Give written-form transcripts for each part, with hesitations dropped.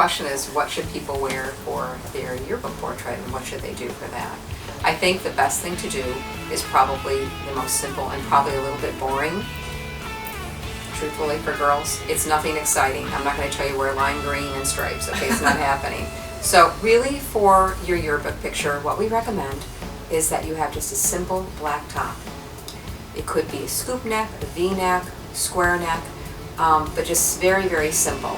question is, what should people wear for their yearbook portrait, and what should they do for that? I think the best thing to do is probably the most simple and probably a little bit boring. Truthfully, for girls, it's nothing exciting. I'm not going to tell you wear lime green and stripes. Okay, it's not happening. So really, for your yearbook picture, what we recommend is that you have just a simple black top. It could be a scoop neck, a V-neck, square neck, but just very, very simple.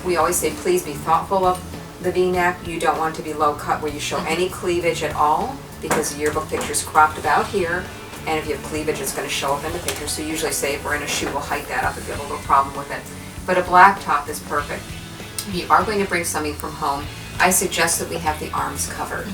We always say please be thoughtful of the V-neck. You don't want to be low cut where you show any cleavage at all, because the yearbook picture is cropped about here, and if you have cleavage it's going to show up in the picture. So usually say if we're in a shoe, we'll hike that up if you have a little problem with it. But a black top is perfect. If you are going to bring something from home, I suggest that we have the arms covered.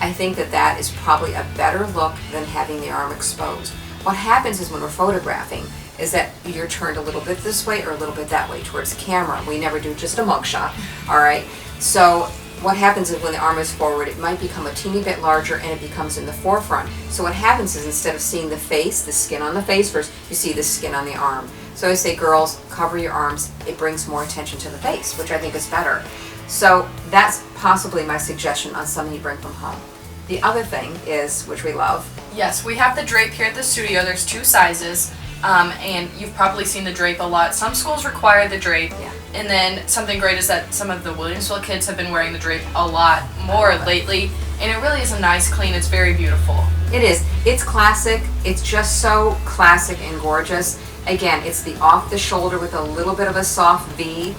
I think that that is probably a better look than having the arm exposed. What happens is when we're photographing is that you're turned a little bit this way or a little bit that way towards the camera. We never do just a mugshot, all right? So what happens is when the arm is forward, it might become a teeny bit larger and it becomes in the forefront. So what happens is instead of seeing the face, the skin on the face first, you see the skin on the arm. So I say, girls, cover your arms. It brings more attention to the face, which I think is better. So that's possibly my suggestion on something you bring from home. The other thing is, which we love. Yes, we have the drape here at the studio. There's 2 sizes, and you've probably seen the drape a lot. Some schools require the drape, Yeah. and then something great is that some of the Williamsville kids have been wearing the drape a lot more lately, and it really is a nice clean. It's very beautiful. It is. It's classic. It's just so classic and gorgeous. Again, it's the off the shoulder with a little bit of a soft V.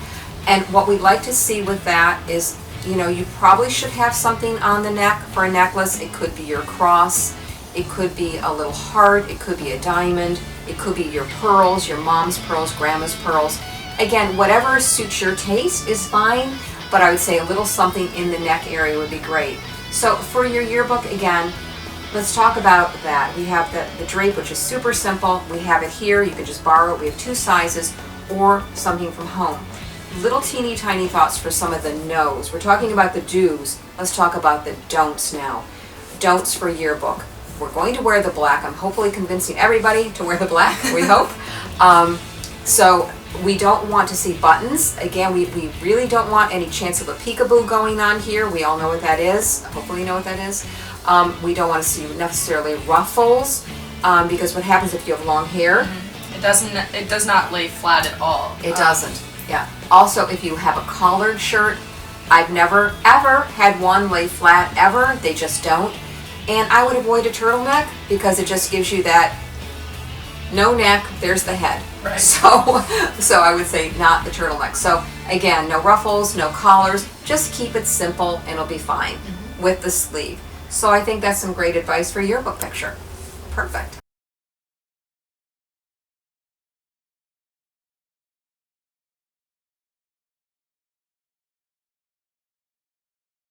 And what we'd like to see with that is, you know, you probably should have something on the neck for a necklace. It could be your cross. It could be a little heart. It could be a diamond. It could be your pearls, your mom's pearls, grandma's pearls. Again, whatever suits your taste is fine, but I would say a little something in the neck area would be great. So for your yearbook, again, let's talk about that. We have the drape, which is super simple. We have it here. You can just borrow it. We have 2 sizes, or something from home. Little teeny tiny thoughts for some of the no's. We're talking about the do's. Let's talk about the don'ts now. Don'ts for yearbook. We're going to wear the black. I'm hopefully convincing everybody to wear the black, we hope. So we don't want to see buttons. Again, we really don't want any chance of a peekaboo going on here. We all know what that is. Hopefully you know what that is. We don't want to see necessarily ruffles, because what happens if you have long hair? It does not lay flat at all. It doesn't. Yeah. Also, if you have a collared shirt, I've never ever had one lay flat ever. They just don't. And I would avoid a turtleneck because it just gives you that no neck, there's the head. Right. So I would say not the turtleneck. So again, no ruffles, no collars. Just keep it simple and it'll be fine with the sleeve. So I think that's some great advice for your yearbook picture. Perfect.